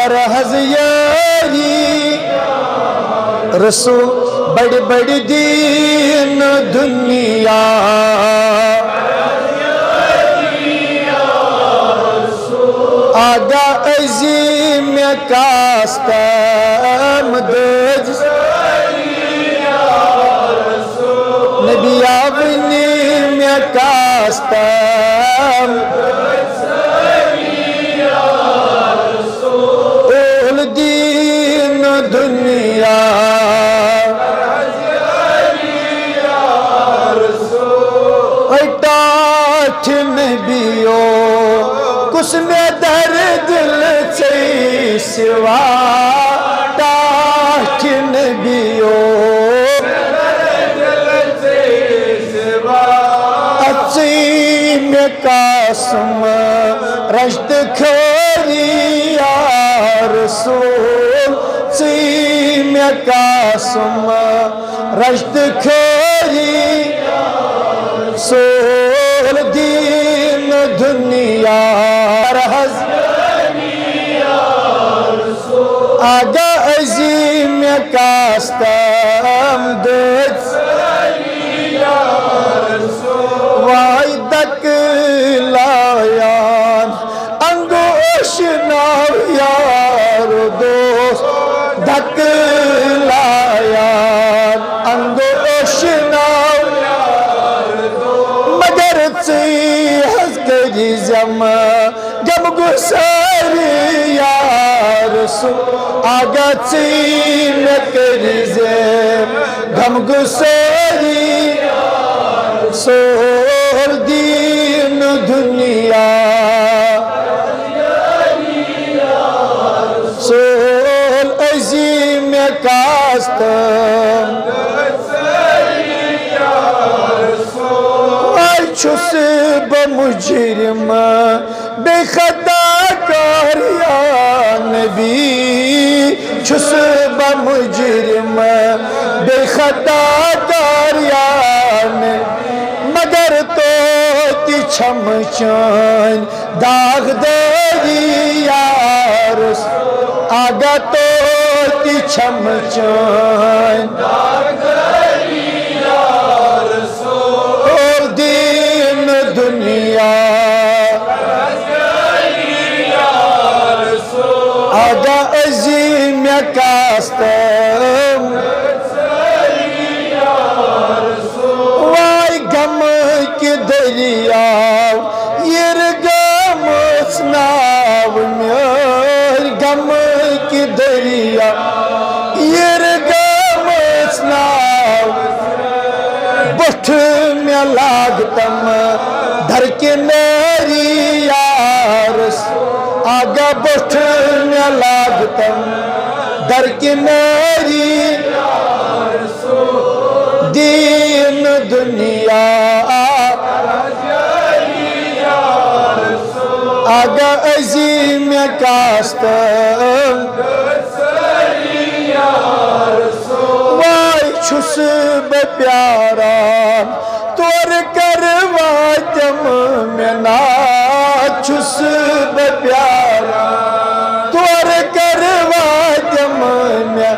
کرہز یاری رسول بڑی بڑی دین دنیا آگا عظیم کاستم دج نبی آبنی میں کاستم اول دین دنیا اٹاٹھ نبیو کس میں در دل سے سوا ٹاٹھ نبیو میں قاسم رشد کھوری یا رسول میں قاسم رشد کھوری رسول دین دنیا رہز آگا عظیم کاستم دج وائدک لایان انگوش ناو یار دوست دک لایان انگوش ناو مگر چی حض کری زم جم گساری یار سو آگا چی مکری زم گم گساری سول دین دنیا سول عظیم کاستم آئی چھس بمجرم بے خطا کار یا نبی چھس بمجرم بے خطا کار یا نبی مگر تو تی چھم چان داغ داری یارس آگا تو تی چھم چان داغ داری یارس اور دین دنیا آگا عظیم کاستم دریاو یر گم اسناو میر گم کی دریا یر گم اسناو بٹھ میں لاگتم دھر کے نیری یارس آگا بٹھ میں لاگتم در کے نیری دین دنیا آگا عظیم کاستم وائی چھس بپیاران تور کرواتم منا چھس بپیاران تور کرواتم منا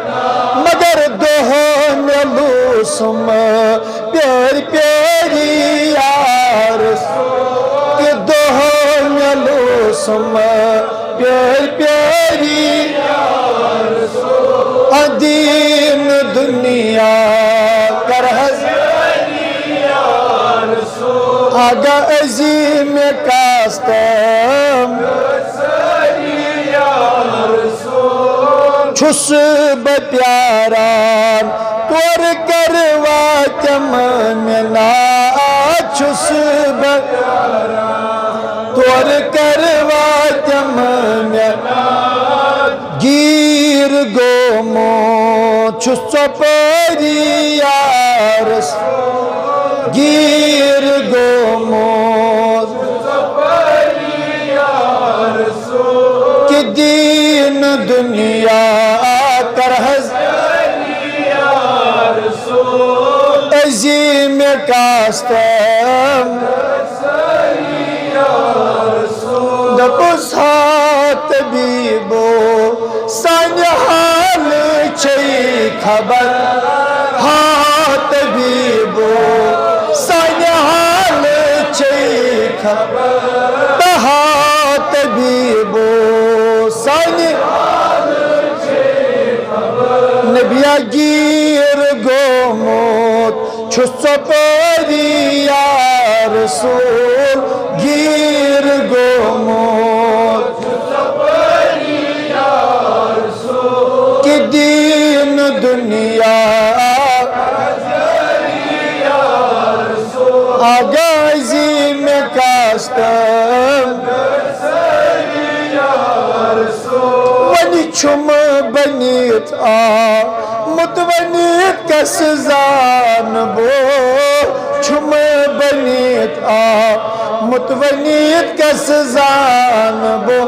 مگر دوہ ملوسم پیار پیاری یارس کہ دوہ ملوسم پیار پیاری دین دنیا کرہز آگا عظیم کاستم چھس بپیاران تور کرواتم منا چھس بپیاران تور کرواتم منا گیر گومو چھس چپری یارس گیر گومو کہ دین دنیا کرہز عظیم کاستم دپس ہاتھ بیبو خبر ہاں طبیبو سانہِ حال چھے خبر ہاں طبیبو سانہِ نبیا گیر گومت چھُس ژۄپٲری یا رسول گیر گومت کہ دین دنیا آغازی میں کاستم ونی چھم بنیت متونیت کس زان بو چھم بنیت متونیت کس زان بو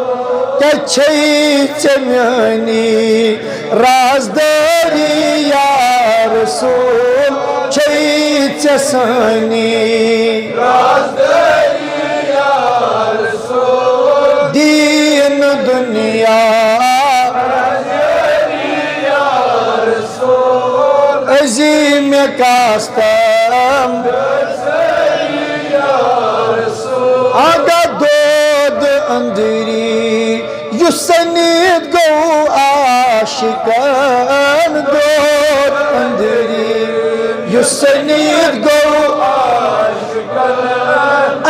کچھے چمیانی رازداری یا رسول چھے چسانی رازداری یا رسول دین دنیا عظیم کاستم آگا دود اندری یسنید گو عاشقان دود اندری یسنید گو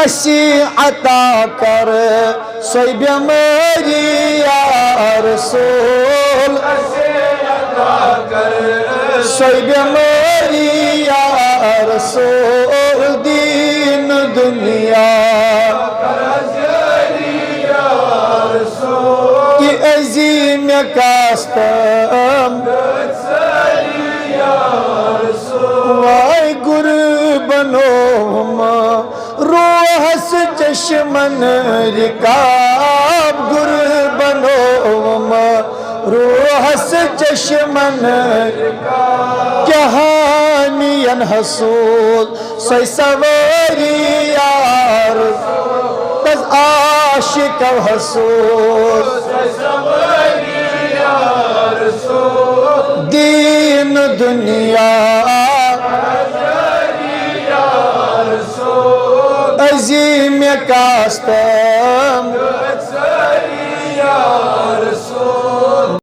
اسی عطا کر سوی بیماری یا رسول سوی بیماری یا رسول دین دنیا کی عظیم کاستم وای گربنوم روحس چشمن رکاب گربنوم روحس چشمن کہانین حسول سوی سواری یار تز عاشق و حسول دین دنیا عظیم کاستم